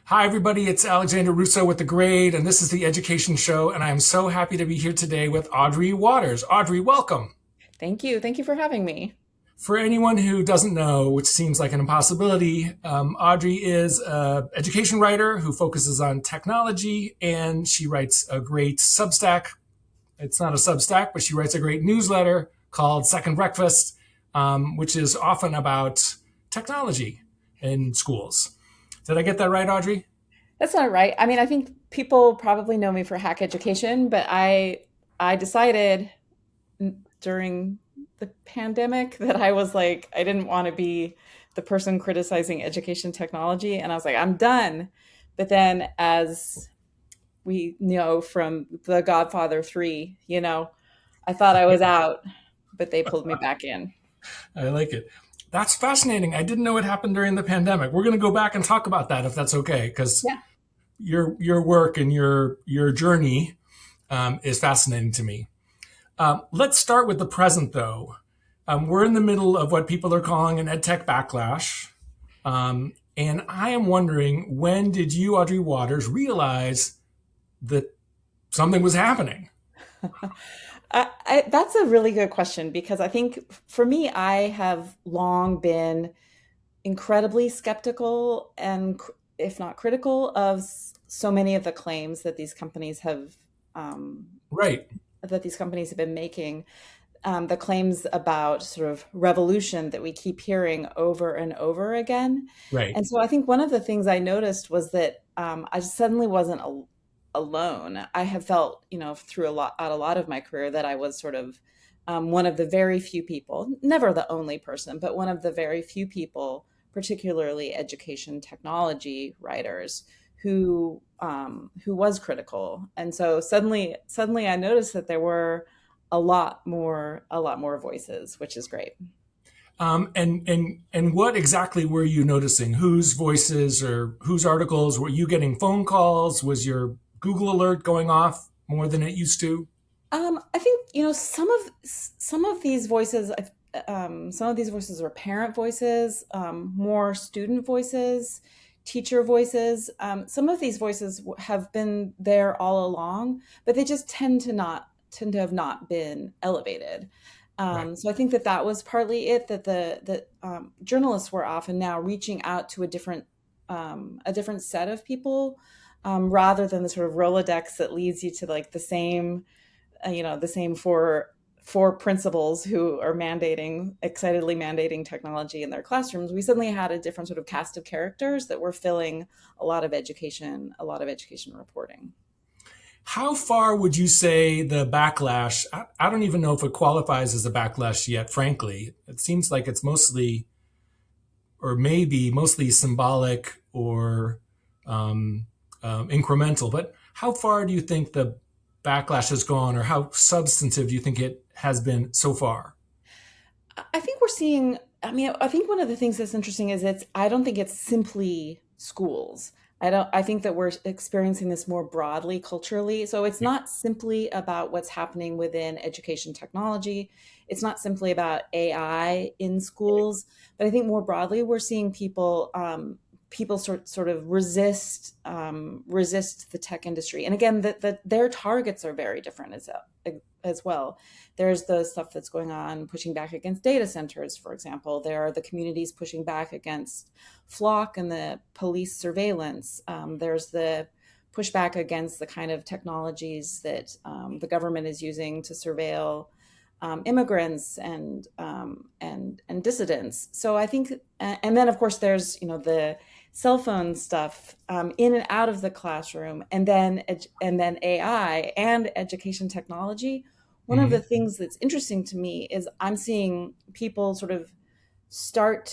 Hi, everybody. It's Alexander Russo with The Grade, and this is the Education Show. And I am so happy to be here today with Audrey Watters. Audrey, welcome. Thank you. Thank you for having me. For anyone who doesn't know, which seems like an impossibility, Audrey is an education writer who focuses on technology, and she writes a great Substack. It's not a Substack, but she writes a great newsletter called Second Breakfast, which is often about technology in schools. Did I get that right, Audrey? That's not right. I mean, I think people probably know me for hack education, but I decided during the pandemic that I was like I didn't want to be the person criticizing education technology, and I was like I'm done. But then as we know from The Godfather 3, I thought I was out, but they pulled me back in. I like it. That's fascinating. I didn't know it happened during the pandemic. We're going to go back and talk about that if that's okay, because Yeah. your work and your journey is fascinating to me. Let's start with the present, though. We're in the middle of what people are calling an edtech backlash, and I am wondering, when did you, Audrey Waters, realize that something was happening? That's a really good question because I think for me, I have long been incredibly skeptical and, if not critical, of so many of the claims that these companies um, Right, have been making. The claims about sort of revolution that we keep hearing over and over again. right, And so I think one of the things I noticed was that I just suddenly wasn't alone. I have felt, through a lot of my career that I was sort of one of the very few people, never the only person, but one of the very few people, particularly education technology writers, who was critical. And so suddenly I noticed that there were a lot more voices, which is great. and what exactly were you noticing? Whose voices or whose articles were you getting? Phone calls? Was your Google alert going off more than it used to? I think some of these voices. Some of these voices are parent voices, more student voices, teacher voices. Some of these voices have been there all along, but they just tend to have not been elevated. Right. So I think that that was partly it. That journalists were often now reaching out to a different set of people, rather than the sort of Rolodex that leads you to like the same four principals who are excitedly mandating technology in their classrooms. We suddenly had a different sort of cast of characters that were filling a lot of education reporting. How far would you say the backlash? I don't even know if it qualifies as a backlash yet, frankly. It seems like it's mostly, or maybe mostly symbolic or incremental. But how far do you think the backlash has gone, or how substantive do you think it has been so far? I think we're seeing, I mean, I think one of the things that's interesting is I don't think it's simply schools. I think that we're experiencing this more broadly culturally. So it's Yeah. not simply about what's happening within education technology. It's not simply about AI in schools, but I think more broadly we're seeing people sort of resist the tech industry. And again, that their targets are very different as well. There's the stuff that's going on pushing back against data centers, for example. There are the communities pushing back against flock and the police surveillance. There's the pushback against the kind of technologies that the government is using to surveil immigrants and dissidents. So I think, and then of course there's the cell phone stuff in and out of the classroom, and then AI and education technology. One of the Mhm. things that's interesting to me is I'm seeing people sort of start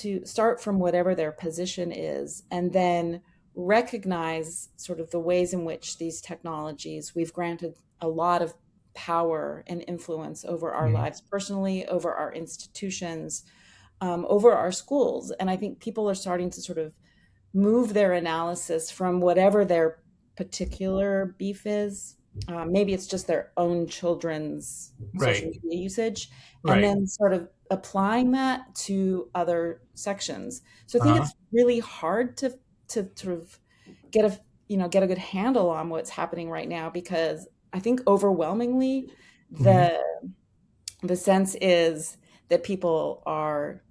from whatever their position is, and then recognize sort of the ways in which these technologies we've granted a lot of power and influence over our Mhm. lives personally, over our institutions, over our schools. And I think people are starting to sort of move their analysis from whatever their particular beef is. Maybe it's just their own children's social Right. media usage, and Right. then sort of applying that to other sections. So I think Uh-huh. it's really hard to sort of get a get a good handle on what's happening right now, because I think overwhelmingly Hmm. the sense is that people are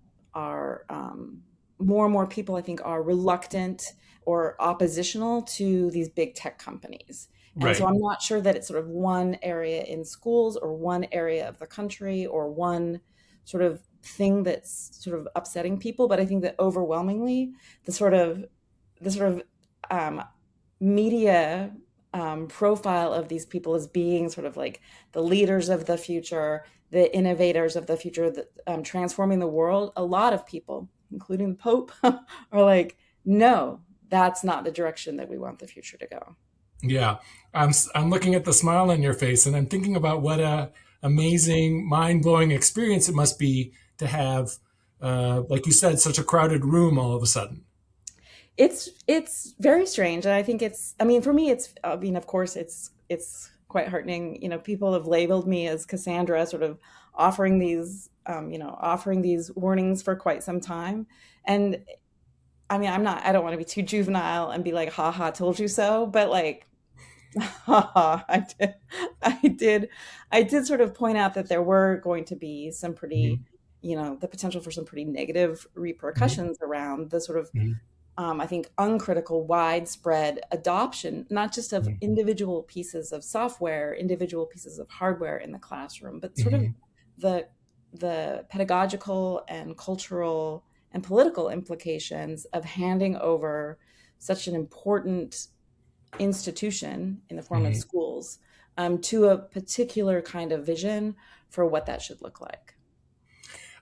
more and more people, I think, are reluctant or oppositional to these big tech companies. And so Right. I'm not sure that it's sort of one area in schools or one area of the country or one sort of thing that's sort of upsetting people, but I think that overwhelmingly the sort of the sort of um, media profile of these people as being sort of like the leaders of the future, the innovators of the future, transforming the world. A lot of people, including the Pope, are like, no, that's not the direction that we want the future to go. Yeah. I'm looking at the smile on your face, and I'm thinking about what a amazing, mind blowing experience it must be to have, like you said, such a crowded room all of a sudden. It's very strange, and I think it's. I mean, for me, it's. I mean, of course, it's quite heartening. People have labeled me as Cassandra, sort of offering these, offering these warnings for quite some time, and I mean, I'm not. I don't want to be too juvenile and be like, "Ha ha, told you so," but like, haha, I did, I did sort of point out that there were going to be some pretty, Hmm. the potential for some pretty negative Hmm. repercussions around the sort of Hmm. I think, uncritical, widespread adoption, not just of individual pieces of software, individual pieces of hardware in the classroom, but sort of Hmm. the pedagogical and cultural and political implications of handing over such an important institution in the form of Hmm. schools to a particular kind of vision for what that should look like.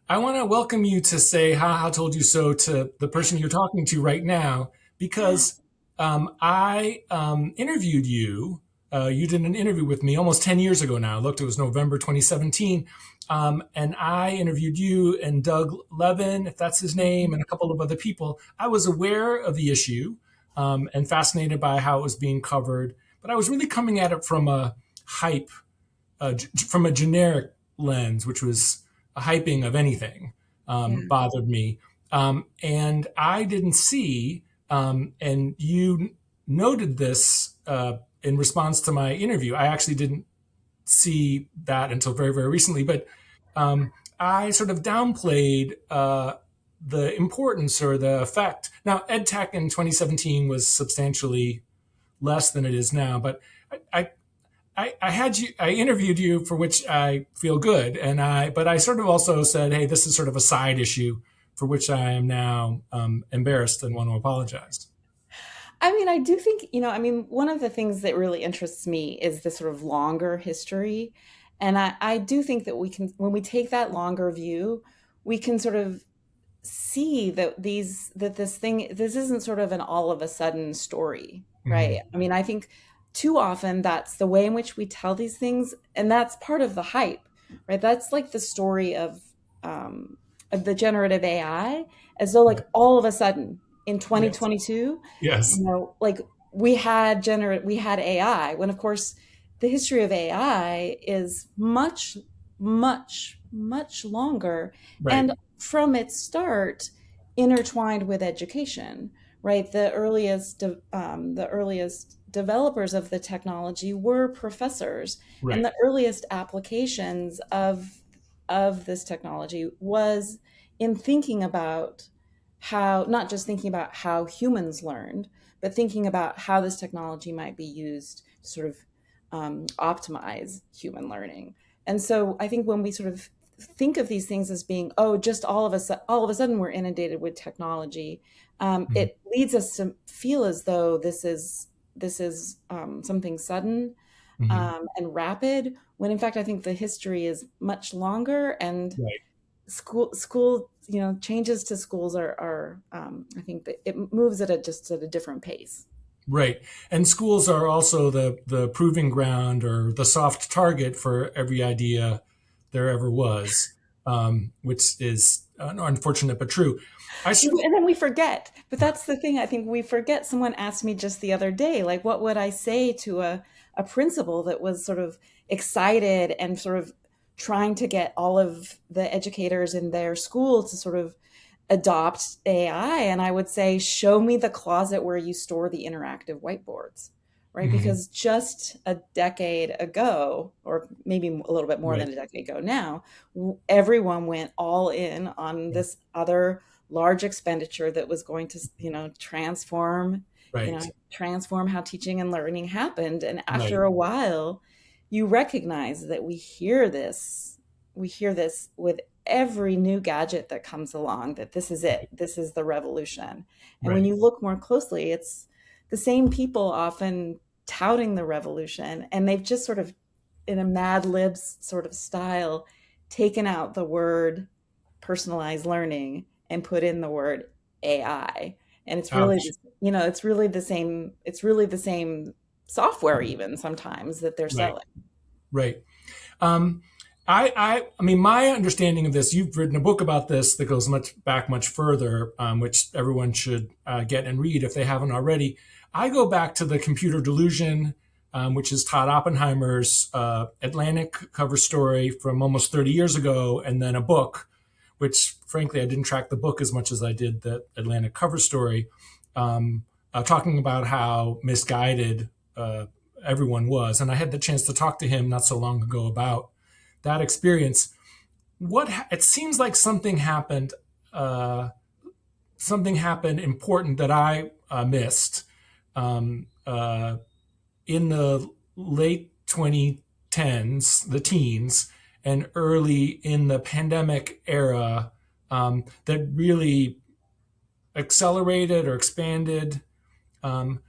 I want to welcome you to say "Ha ha told you so" to the person you're talking to right now, because I interviewed you. You did an interview with me almost 10 years ago now. Looked, it was November 2017. And I interviewed you and Doug Levin, if that's his name, and a couple of other people. I was aware of the issue and fascinated by how it was being covered, but I was really coming at it from a hype, from a generic lens, which was a hyping of anything, Yeah. bothered me. And I didn't see, and you noted this in response to my interview. I actually didn't see that until very, very recently, but I sort of downplayed the importance or the effect. Now, EdTech in 2017 was substantially less than it is now, but I, I had you, I interviewed you, for which I feel good, but I sort of also said, hey, this is sort of a side issue for which I am now embarrassed and want to apologize. I mean, I do think, I mean, one of the things that really interests me is the sort of longer history. And I do think that we can, when we take that longer view, we can sort of see that this isn't sort of an all of a sudden story, right? Hmm. I mean, I think too often that's the way in which we tell these things, and that's part of the hype, right? That's like the story of the generative AI, as though like Right. all of a sudden in Yes. 2022, Yes. like we had AI, when of course the history of AI is much, much, much longer, Right. and from its start intertwined with education, right? The earliest developers of the technology were professors, and Right. the earliest applications of this technology was in thinking about how, not just thinking about how humans learned, but thinking about how this technology might be used to sort of optimize human learning. And so I think when we sort of think of these things as being, oh, just all of a sudden we're inundated with technology, Hmm. it leads us to feel as though this is something sudden Hmm. and rapid, when in fact I think the history is much longer, and Right. school changes to schools are I think that it moves at a just at a different pace. Right. And schools are also the proving ground or the soft target for every idea there ever was, which is unfortunate but true. I sort of, And then we forget, but that's the thing, I think we forget. Someone asked me just the other day, like, what would I say to a principal that was sort of excited and sort of trying to get all of the educators in their school to sort of adopt AI, and I would say, show me the closet where you store the interactive whiteboards, right? Hmm. Because just a decade ago, or maybe a little bit more than Right. a decade ago now, everyone went all in on Right. this other large expenditure that was going to, transform, Right. transform how teaching and learning happened. And Right. after a while, you recognize that we hear this with every new gadget that comes along, that this is it, this is the revolution. And when Right. you look more closely, it's the same people often touting the revolution, and they've just sort of, in a Mad Libs sort of style, taken out the word personalized learning and put in the word AI. And it's really Ouch. just, it's really the same software even sometimes that they're Right. selling. Right. Um, I mean, my understanding of this, you've written a book about this that goes much further, which everyone should get and read if they haven't already. I go back to the Computer Delusion, which is Todd Oppenheimer's Atlantic cover story from almost 30 years ago, and then a book, which frankly I didn't track the book as much as I did the Atlantic cover story, talking about how misguided everyone was. And I had the chance to talk to him not so long ago about that experience. It seems like something happened important that I missed in the late 2010s, the teens, and early in the pandemic era, that really accelerated or expanded. Um,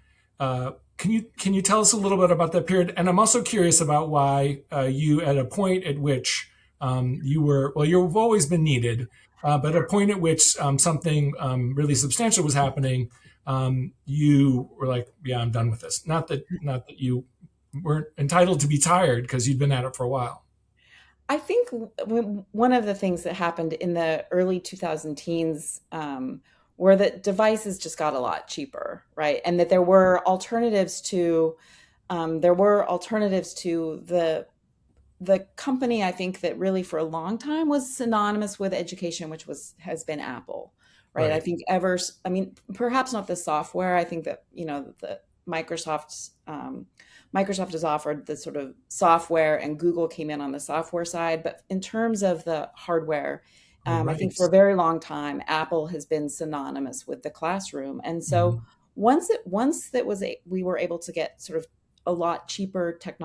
can you tell us a little bit about that period? And I'm also curious about why you, at a point at which you were, well, you've always been needed, but at a point at which something really substantial was happening, you were like, yeah, I'm done with this. Not that you weren't entitled to be tired because you'd been at it for a while. I think one of the things that happened in the early 2000 teens, were that devices just got a lot cheaper, right? And that there were alternatives to the company, I think, that really for a long time was synonymous with education, which has been Apple, right? I Right. think I mean, perhaps not the software. I think that, the Microsoft has offered the sort of software, and Google came in on the software side. But in terms of the hardware, Oh, I right. think for a very long time, Apple has been synonymous with the classroom. And so Mhm. we were able to get sort of a lot cheaper Like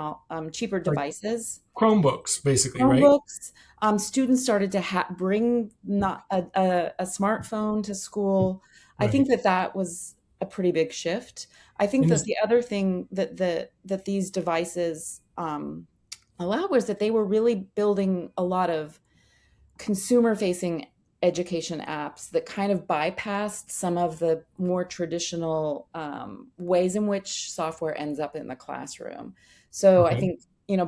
devices, Chromebooks, basically, right? Chromebooks. Students started to bring not a smartphone to school. I think Right. that was a pretty big shift. I think And that is, the other thing that these devices allow was that they were really building a lot of consumer-facing education apps that kind of bypassed some of the more traditional ways in which software ends up in the classroom. So I okay. think,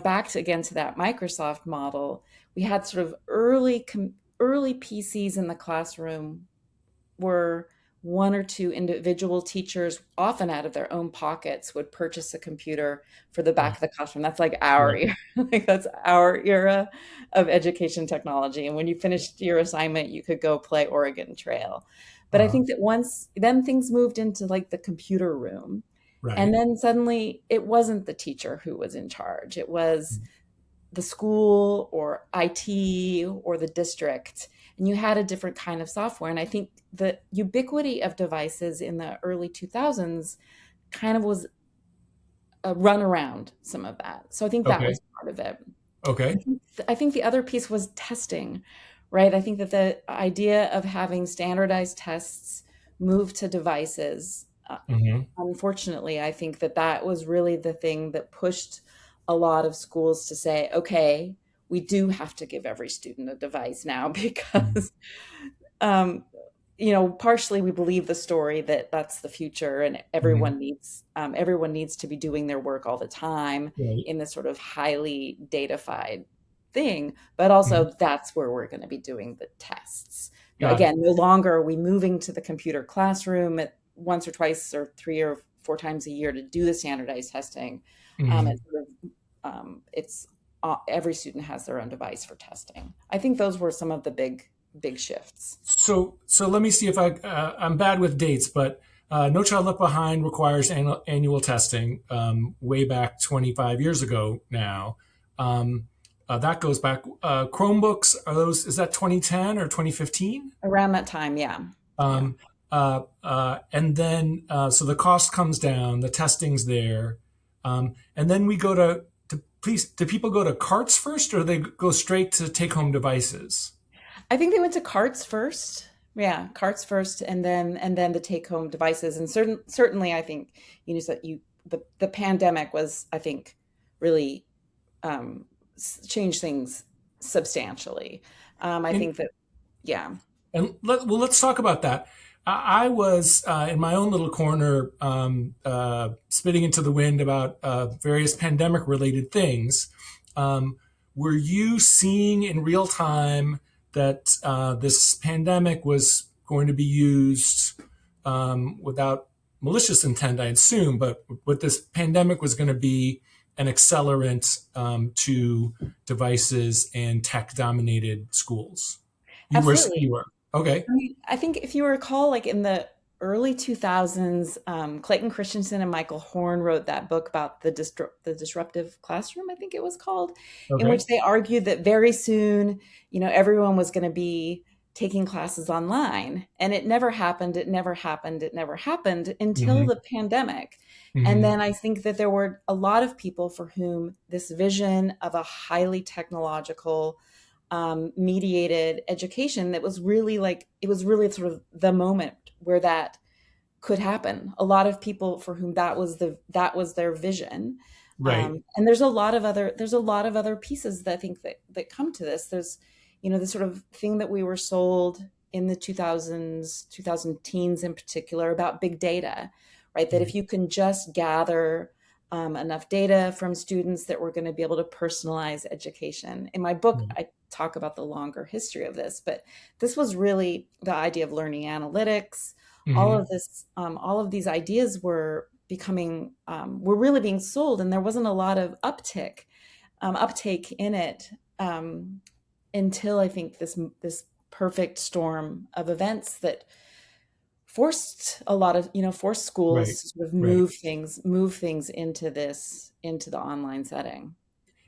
back again to that Microsoft model, we had sort of early PCs in the classroom were one or two individual teachers, often out of their own pockets, would purchase a computer for the back Wow. of the classroom. That's like our Right. era. Like that's our era of education technology. And when you finished your assignment, you could go play Oregon Trail. But I Uh, think that once then things moved into like the computer room. And right. then suddenly it wasn't the teacher who was in charge. It was the school or IT or the district, and you had a different kind of software. And I think the ubiquity of devices in the early 2000s kind of was a run around some of that. So I think that Okay. was part of it. Okay. I think the other piece was testing, right? I think that the idea of having standardized tests move to devices, Hmm. unfortunately, I think that was really the thing that pushed a lot of schools to say, okay, we do have to give every student a device now Hmm. because, um, partially we believe the story that that's the future, and Hmm. everyone needs to be doing their work all the time Right. in this sort of highly datafied thing, but Hmm. also that's where we're going to be doing the tests. Now, Got it. again, no longer are we moving to the computer classroom at once or twice or 3 or 4 times a year to do the standardized testing. Hmm. It's sort of, it's every student has their own device for testing. I think those were some of the big big shifts. So let me see if I'm bad with dates, but No Child Left Behind requires annual testing way back 25 years ago now. That goes back. Chromebooks are those? Is that 2010 or 2015? Around that time, yeah. Yeah. Um, and then so the cost comes down, the testing's there, and then we go to please. Do people go to carts first, or they go straight to take home devices? I think they went to carts first. Yeah, carts first, and then the take home devices. And certainly, I think you know that you the pandemic was, I think, really changed things substantially. I And think that, yeah, well, let's talk about that. I was in my own little corner, spitting into the wind about various pandemic related things. Um, were you seeing in real time that this pandemic was going to be used without malicious intent, I assume, but what this pandemic was going to be an accelerant to devices and tech dominated schools? You absolutely. were. Okay. I mean, I think if you recall, like in the early 2000s, Clayton Christensen and Michael Horn wrote that book about the disruptive classroom, I think it was called, in Okay. which they argued that very soon, everyone was going to be taking classes online. And it never happened. It never happened. It never happened until Hmm. the pandemic. And Hmm. then I think that there were a lot of people for whom this vision of a highly technological mediated education that was really like it was really sort of the moment where that could happen. A lot of people for whom that was their vision. Right. And there's a lot of other pieces that I think that come to this. There's the sort of thing that we were sold in the 2000s, 2000 teens in particular, about big data, right? That Right. if you can just gather enough data from students, that we're going to be able to personalize education. In my book, Right. I talk about the longer history of this, but this was really the idea of learning analytics. Hmm. All of these ideas were really being sold, and there wasn't a lot of uptake in it until I think this perfect storm of events that forced Right. schools to sort of Right. move things into the online setting.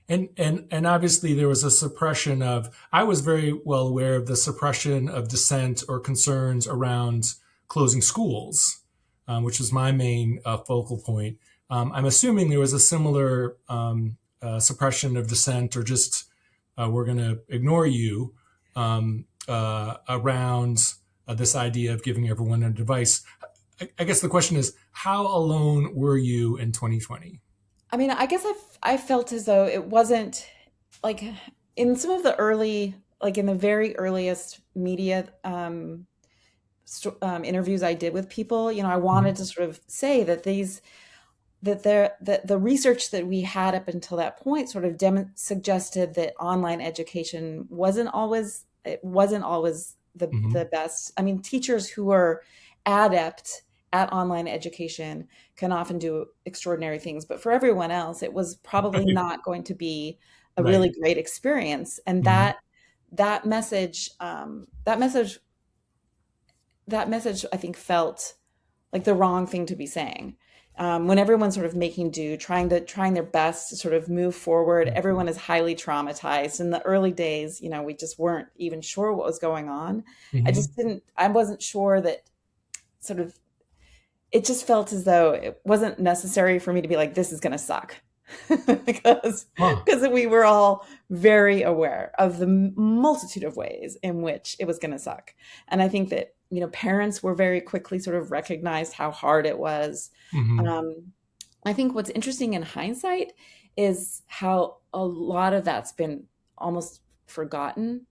And obviously there was a suppression of. I was very well aware of the suppression of dissent or concerns around closing schools, which was my main focal point. I'm assuming there was a similar suppression of dissent, or just we're going to ignore you around this idea of giving everyone a device. I guess the question is, how alone were you in 2020? I mean, I guess I felt as though it wasn't like in some of the early, like in the very earliest media interviews I did with people, I wanted Mhm. to sort of say that the research that we had up until that point sort of suggested that online education wasn't always the Mhm. best. I mean, teachers who are adept at online education can often do extraordinary things, but for everyone else, it was probably not going to be a really Right. great experience. And Mhm. that message, that message, I think, felt like the wrong thing to be saying. When everyone's sort of making do, trying their best to sort of move forward, everyone is highly traumatized. In the early days, we just weren't even sure what was going on. Mhm. I wasn't sure that sort of, it just felt as though it wasn't necessary for me to be like, this is going to suck. because Huh. because we were all very aware of the multitude of ways in which it was going to suck. And I think that parents were very quickly sort of recognized how hard it was. Mhm. um, I think what's interesting in hindsight is how a lot of that's been almost forgotten,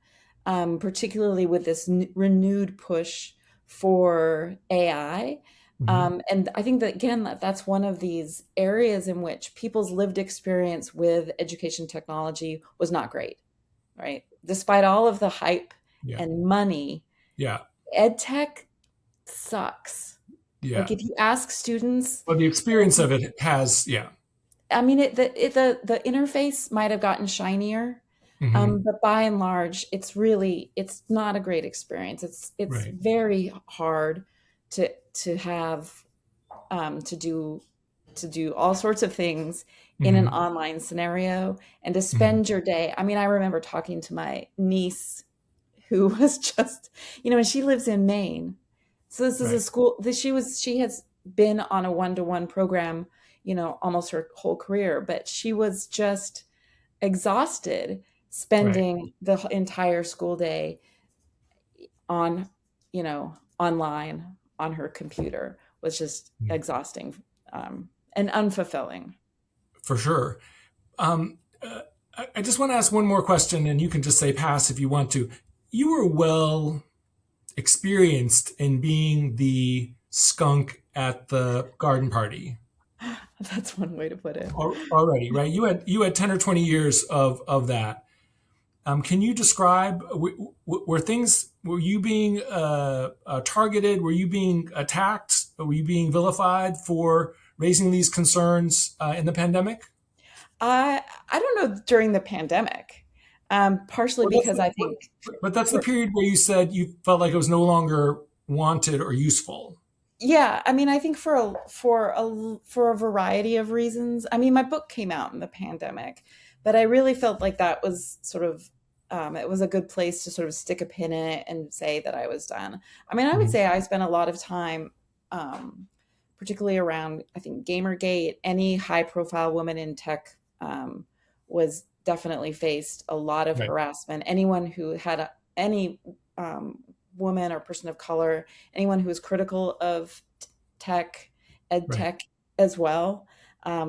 particularly with this renewed push for AI. Mhm. And I think that, again, that's one of these areas in which people's lived experience with education technology was not great, right? Despite all of the hype Yeah. and money, Yeah. ed tech sucks. Like Yeah. if you ask students, But the experience of it has, yeah. I mean, the interface might have gotten shinier, Hmm. But by and large, it's not a great experience. It's Right. very hard to have to do all sorts of things in an Hmm. online scenario and to Hmm. spend your day. I mean, I remember talking to my niece who was just, and she lives in Maine. So this is a Right. school that she has been on a one-to-one program, almost her whole career, but she was just exhausted Right. spending the entire school day on, online on her computer was just Mm. exhausting, and unfulfilling. For sure. I just want to ask one more question, and you can just say pass if you want to. You were well experienced in being the skunk at the garden party That's one way to put it. already, right? You had 10 or 20 years of that. Can you describe were you being targeted? Were you being attacked? Were you being vilified for raising these concerns in the pandemic? I don't know during the pandemic, partially Well, that's because the, I think but that's the we're, period where you said you felt like it was no longer wanted or useful. yeah, I mean, I think for a variety of reasons. I mean, my book came out in the pandemic, but I really felt like that was sort of it was a good place to sort of stick a pin in it and say that I was done. I mean, I would Mhm. say I spent a lot of time, particularly around I think Gamergate. Any high profile woman in tech was definitely faced a lot of Right, harassment. Anyone who had any woman or person of color, anyone who was critical of tech, ed right, tech as well,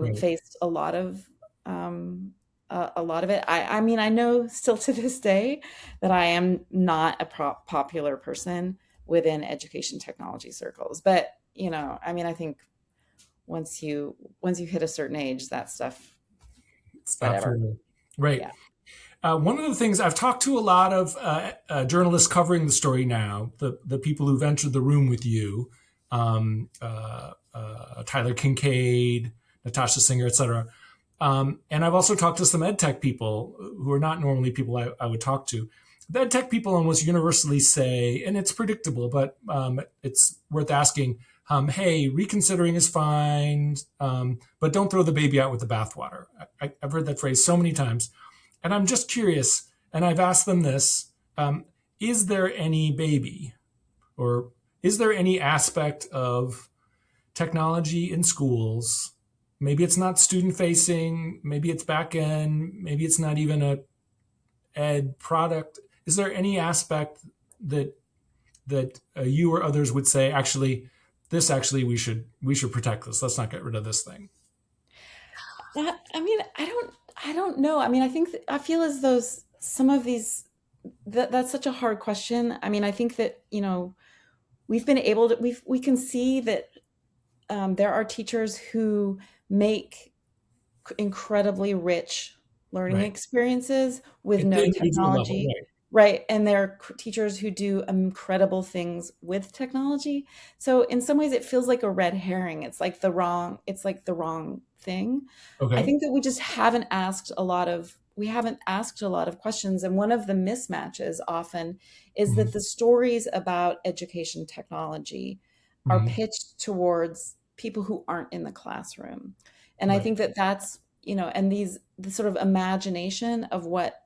right. faced a lot of it. I mean, I know still to this day that I am not a popular person within education technology circles, but I mean, I think once you hit a certain age, that stuff, Stop for whatever. a minute. Right. Yeah. One of the things I've talked to a lot of journalists covering the story now, the people who've entered the room with you, Tyler Kincaid, Natasha Singer, et cetera. And I've also talked to some ed tech people who are not normally people I would talk to. The ed tech people almost universally say, and it's predictable, but it's worth asking, hey, reconsidering is fine, but don't throw the baby out with the bathwater. I've heard that phrase so many times. And I'm just curious, and I've asked them this, is there any baby or is there any aspect of technology in schools? Maybe it's not student facing, maybe it's back end, maybe it's not even a ed product. Is there any aspect that you or others would say actually this actually we should protect this. Let's not get rid of this thing. I mean, I don't know. I mean, I feel as though some of these that's such a hard question. I mean, I think that, we've been able to we can see that there are teachers who make incredibly rich learning Right. experiences with At the no individual level, technology. right. Right. And there are teachers who do incredible things with technology. So in some ways it feels like a red herring. It's like the wrong thing. I Okay. think that we haven't asked a lot of questions. And one of the mismatches often is that Hmm. the stories about education technology are Hmm. pitched towards people who aren't in the classroom. And I Right. think that and the sort of imagination of what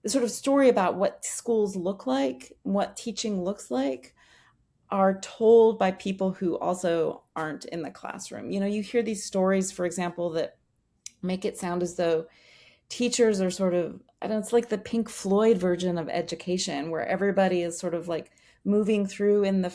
the sort of story about what schools look like, what teaching looks like, are told by people who also aren't in the classroom. You hear these stories, for example, that make it sound as though teachers are sort of, I don't know, it's like the Pink Floyd version of education where everybody is sort of like moving through in the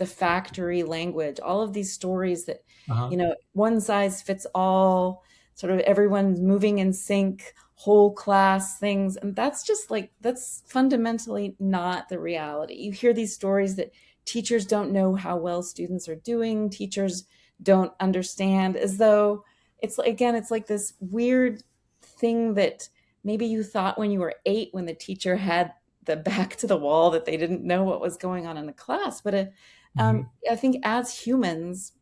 factory language, all of these stories that, Uh-huh. one size fits all, sort of everyone's moving in sync, whole class things. And that's fundamentally not the reality. You hear these stories that teachers don't know how well students are doing, teachers don't understand, as though it's like this weird thing that maybe you thought when you were 8, when the teacher had the back to the wall, that they didn't know what was going on in the class. But Hmm. I think as humans,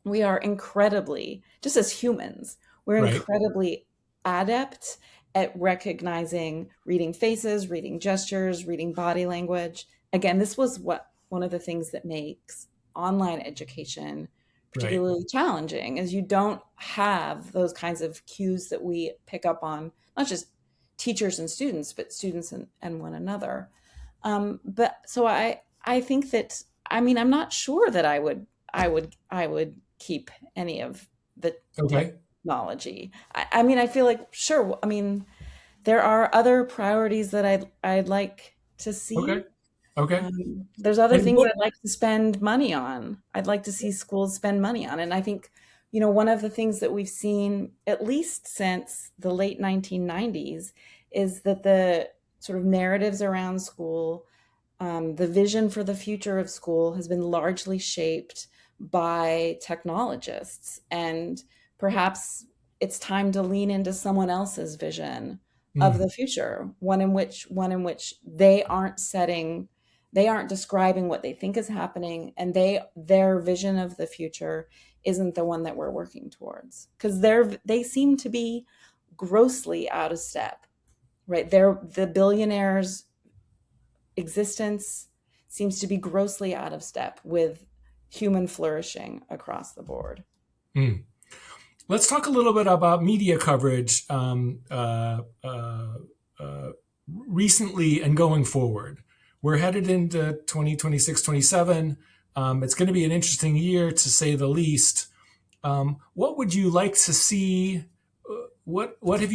we are incredibly, just as humans, we're Right. incredibly adept at recognizing reading faces, reading gestures, reading body language. Again, this was one of the things that makes online education Right. particularly challenging, is you don't have those kinds of cues that we pick up on, not just teachers and students, but students and one another. But so I think that, I mean, I'm not sure that I would keep any of the Okay. technology. I mean, I feel like, sure. I mean, there are other priorities that I'd like to Okay. see. Okay. There's other And things what? I'd like to spend money on. I'd like to see schools spend money on. And I think, one of the things that we've seen, at least since the late 1990s, is that the sort of narratives around school, the vision for the future of school has been largely shaped by technologists. And perhaps it's time to lean into someone else's vision of Mm, the future, one in which they aren't describing what they think is happening, and their vision of the future isn't the one that we're working towards, because they seem to be grossly out of step, right? The billionaires' existence seems to be grossly out of step with human flourishing across the board. mm. Let's talk a little bit about media coverage recently and going forward. We're headed into 2026, 27. It's going to be an interesting year, to say the least. What would you like to see? What did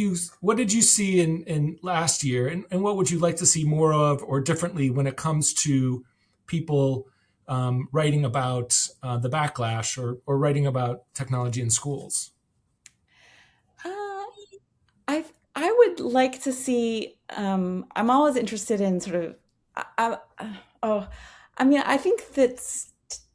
you see in last year, and what would you like to see more of or differently when it comes to people writing about the backlash, or writing about technology in schools? Uh, I I would like to see. I'm always interested in sort of. Oh, I mean, I think that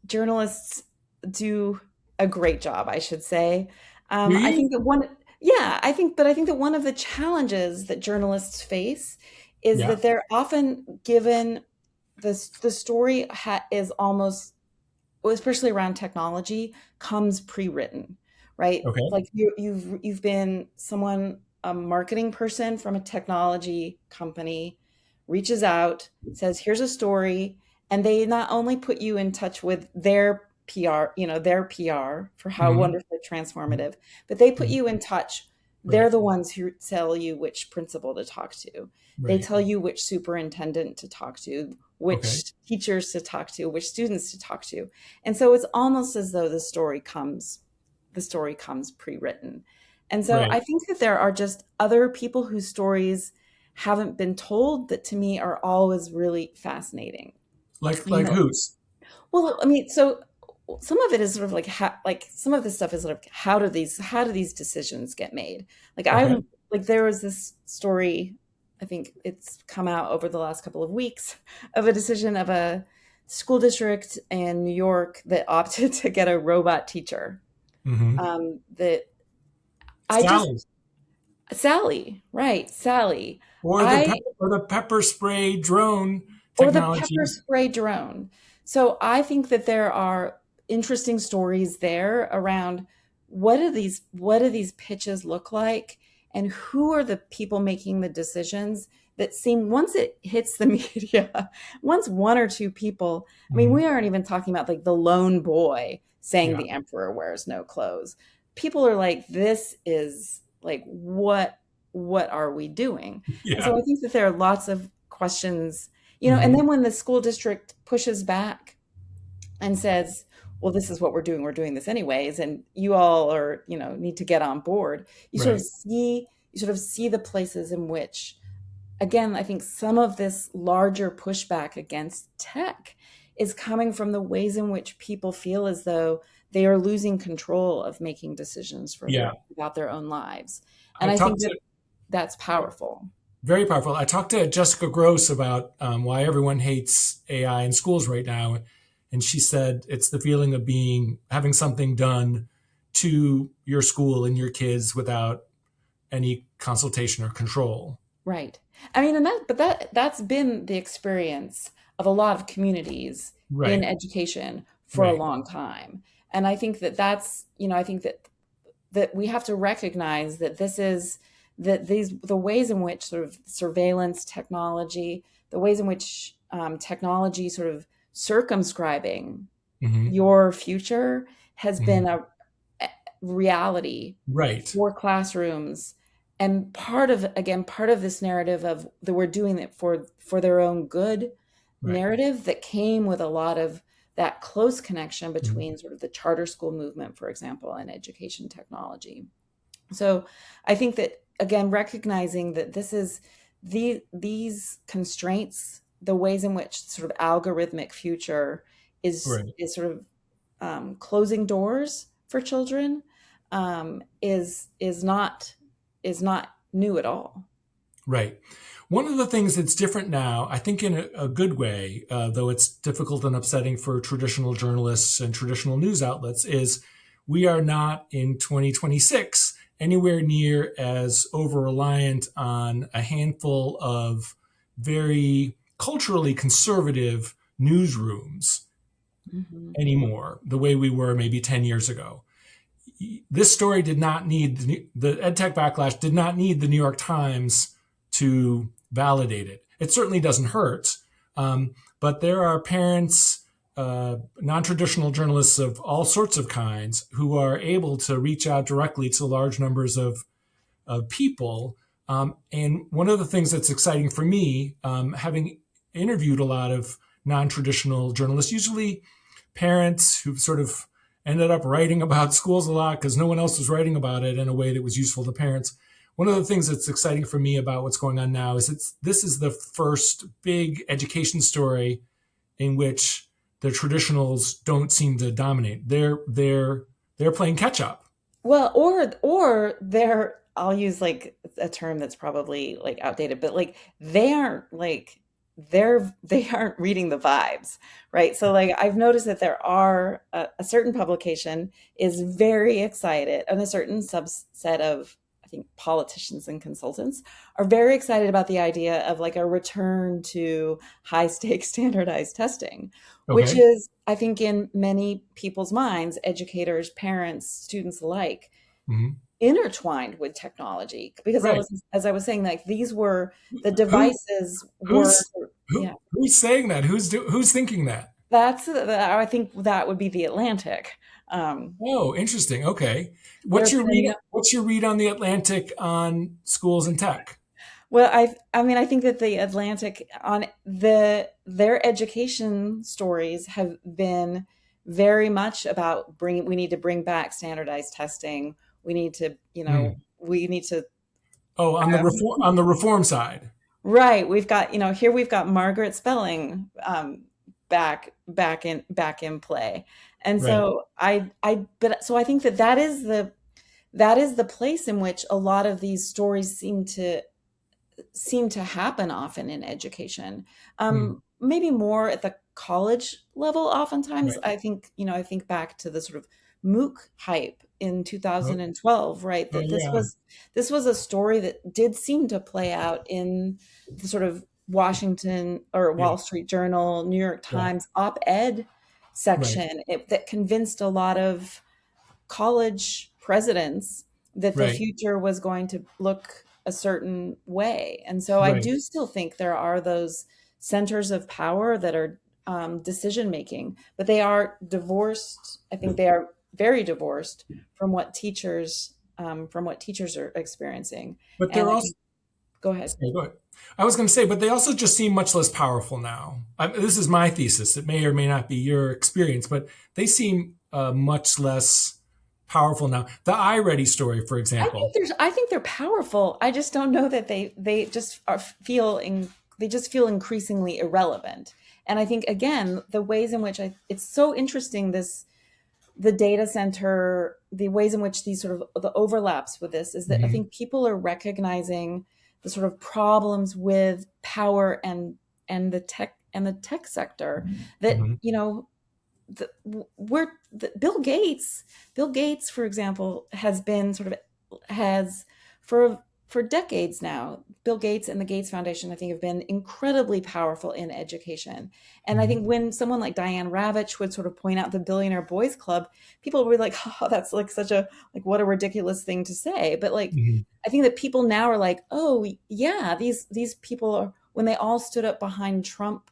journalists do a great job, I should say. Do I think you? that one, yeah, I think that one of the challenges that journalists face is Yeah. that they're often given the story is almost, well, especially around technology, comes pre-written, right? Okay. Like you've been someone, a marketing person from a technology company reaches out, says, "Here's a story," and they not only put you in touch with their PR for how Hmm. wonderfully transformative, but they put Hmm. you in touch. They're Right. the ones who tell you which principal to talk to. They Right. tell you which superintendent to talk to, Okay. which teachers to talk to, which students to talk to. And so it's almost as though the story comes pre-written. And so Right. I think that there are just other people whose stories haven't been told that to me are always really fascinating. You Like know, whose? well, I mean, so some of it is sort of like some of this stuff is sort of how do these decisions get made? Like Okay. there was this story, I think it's come out over the last couple of weeks, of a decision of a school district in New York that opted to get a robot teacher. Hmm. That I just Sally. Sally, right, Sally. Or I the pepper spray drone or the pepper technology. spray drone. So I think that there are interesting stories there around what do these pitches look like, and who are the people making the decisions that seem, once it hits the media, once one or two people, I mean, Hmm. we aren't even talking about like the lone boy saying Yeah. the emperor wears no clothes. People are like, this is like, what are we doing? And Yeah. so I think that there are lots of questions, and Hmm. then when the school district pushes back and says, well, this is what we're doing this anyways, and you all are, need to get on board, Right. you sort of see the places in which, again, I think some of this larger pushback against tech is coming from the ways in which people feel as though they are losing control of making decisions Yeah. about their own lives. I And I think talked that to that's powerful. Very powerful. I talked to Jessica Gross about why everyone hates AI in schools right now, and she said it's the feeling of having something done to your school and your kids without any consultation or control. Right. I mean, but that's been the experience of a lot of communities in Right. education for a Right. long time. And I think that I think that we have to recognize that that the ways in which sort of surveillance technology, the ways in which technology sort of circumscribing Hmm. your future has been Hmm. a reality Right. for classrooms. And part of this narrative of that we're doing it for their own good Right. narrative that came with a lot of that close connection Mhm. between sort of the charter school movement, for example, and education technology. So I think that, again, recognizing that these constraints, the ways in which sort of algorithmic future Right. is sort of closing doors for children, is not new at all. Right. One of the things that's different now, I think in a good way, though it's difficult and upsetting for traditional journalists and traditional news outlets, is we are not in 2026 anywhere near as over reliant on a handful of very culturally conservative newsrooms Mhm. anymore, the way we were maybe 10 years ago. This story did not need the EdTech backlash did not need the New York Times to validate it. It certainly doesn't hurt, but there are parents, non-traditional journalists of all sorts of kinds, who are able to reach out directly to large numbers of people. And one of the things that's exciting for me, having interviewed a lot of non-traditional journalists, usually parents who sort of ended up writing about schools a lot because no one else was writing about it in a way that was useful to parents. One of the things that's exciting for me about what's going on now is this is the first big education story in which the traditionals don't seem to dominate. They're playing catch up. Well, or they're, I'll use like a term that's probably like outdated, but like they aren't like they aren't reading the vibes, right? So like I've noticed that there are a certain publication is very excited, and a certain subset of, I think, politicians and consultants are very excited about the idea of like a return to high stakes standardized testing, which Okay. is, I think, in many people's minds, educators, parents, students alike, Hmm. intertwined with technology. Because Right. as I was saying, like these were the Who devices were, who's yeah, who's saying that? Who's thinking that? I think that would be the Atlantic. Um, Oh, interesting. Okay. they're saying, What's your read on the Atlantic on schools and tech? well, I mean, I think that the Atlantic on their education stories have been very much about we need to bring back standardized testing. We need to, Hmm. we need to, Oh, on the reform side. right. Here we've got Margaret Spelling, back in play. And Right. so but so I think that that is the place in which a lot of these stories seem to happen often in education. Hmm. Maybe more at the college level. Oftentimes, Right. I think back to the sort of MOOC hype in Oh, 2012, right? oh That yeah. this was a story that did seem to play out in the sort of Washington or Yeah. Wall Street Journal, New York Yeah. Times op-ed Right. section, that convinced a lot of college presidents that the Right. future was going to look a certain way. And so I Right. do still think there are those centers of power that are decision making, but they are divorced. I think they are very divorced from what teachers are experiencing. But And they're I also think, go ahead. sorry, go ahead. I was going to say, but they also just seem much less powerful now. This is my thesis. It may or may not be your experience, but they seem much less powerful now. The iReady story, for example. I think they're powerful. I just don't know that they just feel increasingly irrelevant. And I think, again, the ways in which it's so interesting, the data center, the ways in which these sort of the overlaps with this is that I Hmm. think people are recognizing the sort of problems with power and the tech sector, that, Hmm. the, we're Bill Gates, for example, has been sort of has for for decades now, Bill Gates and the Gates Foundation, I think, have been incredibly powerful in education. And I Mhm. think when someone like Diane Ravitch would sort of point out the Billionaire Boys Club, people would be like, oh, that's like such a, like, what a ridiculous thing to say. But like, Mhm. I think that people now are like, oh, yeah, these people are, when they all stood up behind Trump,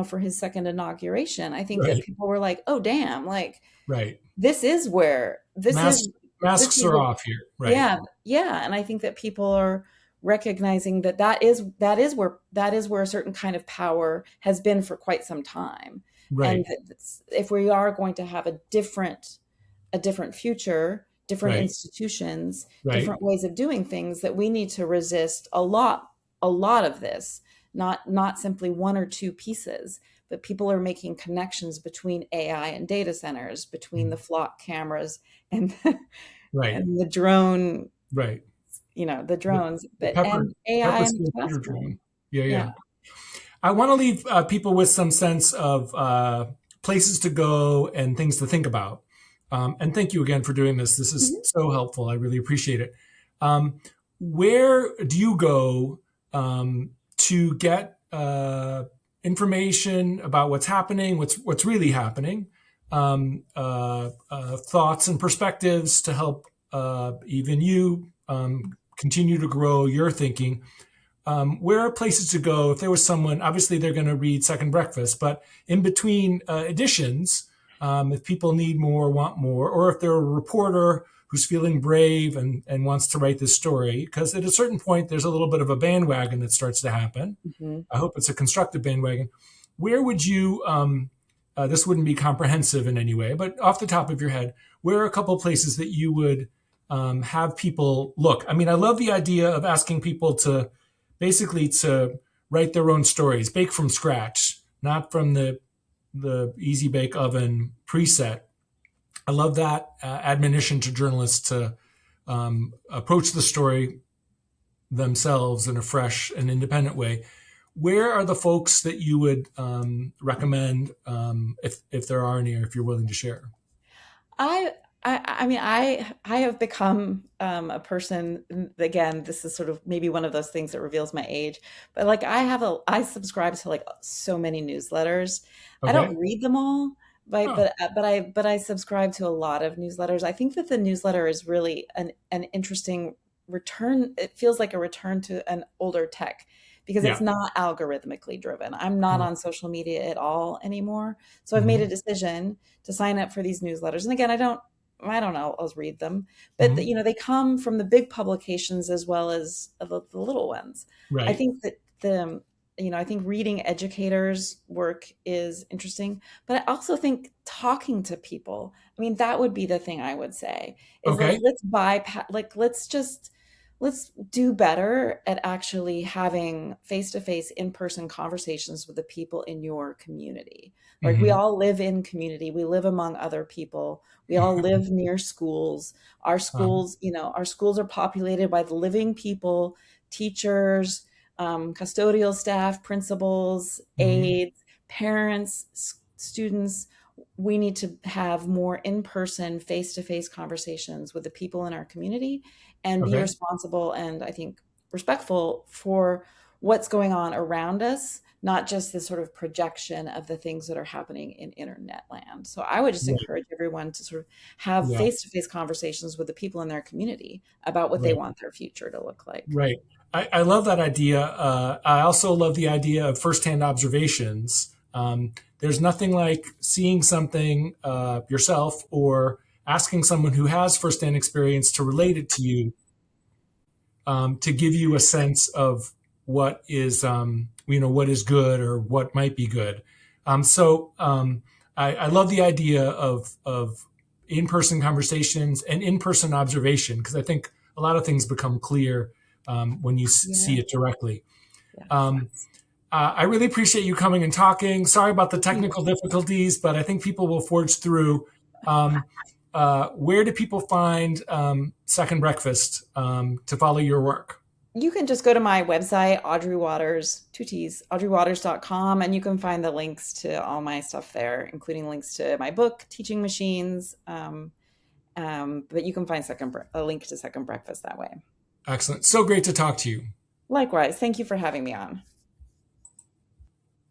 for his second inauguration, I think that Right. people were like, oh, damn, like, Right. this is where, Masks this masks is are the, off here. Right. yeah, yeah, and I think that people are recognizing that that is where a certain kind of power has been for quite some time, and Right. that if we are going to have a different future, different Right. institutions, Right. different ways of doing things, that we need to resist a lot of this, not simply one or two pieces, but people are making connections between AI and data centers, between the Mhm. flock cameras and Right. and the drone, Right. the The drones, the but and AI pepper in the spray shooter classroom. drone. Yeah, Yeah. yeah. I want to leave people with some sense of places to go and things to think about. And thank you again for doing this. This is Mhm. so helpful. I really appreciate it. Um, where do you go to get information about what's happening, what's really happening, thoughts and perspectives to help even you continue to grow your thinking? Where are places to go if there was someone? Obviously, they're going to read Second Breakfast, but in between editions, if people need more, want more, or if they're a reporter who's feeling brave and wants to write this story, because at a certain point, there's a little bit of a bandwagon that starts to happen. Mhm. I hope it's a constructive bandwagon. Where would you? This wouldn't be comprehensive in any way, but off the top of your head, where are a couple of places that you would have people look? I mean, I love the idea of asking people to basically to write their own stories, bake from scratch, not from the easy bake oven preset. I love that admonition to journalists to approach the story themselves in a fresh and independent way. Where are the folks that you would recommend, if there are any, or if you're willing to share? I I mean, I have become a person. Again, this is sort of maybe one of those things that reveals my age, but like I subscribe to like so many newsletters. I Okay. don't read them all, but Oh, but I subscribe to a lot of newsletters. I think that the newsletter is really an interesting return. It feels like a return to an older tech because it's yeah. not algorithmically driven. I'm not Right. on social media at all anymore, so I've made Hmm. a decision to sign up for these newsletters. And again, I don't know, I'll read them, but Hmm. they come from the big publications as well as the little ones. I Right. think that I think reading educators' work is interesting, but I also think talking to people. I mean, that would be the thing I would say is like Okay. let's bypass, like let's do better at actually having face-to-face in-person conversations with the people in your community. Like we Hmm. all live in community, we live among other people, we all live near schools. Our Um, schools, our schools are populated by the living people, teachers, custodial staff, principals, mhm. aides, parents, students. We need to have more in-person, face-to-face conversations with the people in our community and be Okay. responsible and I think respectful for what's going on around us, not just the sort of projection of the things that are happening in internet land. So I would just Right. encourage everyone to sort of have Yeah. face-to-face conversations with the people in their community about what they Right. want their future to look like. Right. I love that idea. I also love the idea of firsthand observations. There's nothing like seeing something yourself or asking someone who has firsthand experience to relate it to you, to give you a sense of what is good or what might be good. I love the idea of in-person conversations and in-person observation because I think a lot of things become clear when you see Yeah. it directly. Yes. Um, I really appreciate you coming and talking. Sorry about the You technical difficulties, but I think people will forge through. Um, where do people find Second Breakfast to follow your work? you can just go to my website, Audrey Watters, two T's, audreywaters.com, and you can find the links to all my stuff there, including links to my book, Teaching Machines. But you can find a link to Second Breakfast that way. Excellent. So great to talk to you. Likewise, thank you for having me on.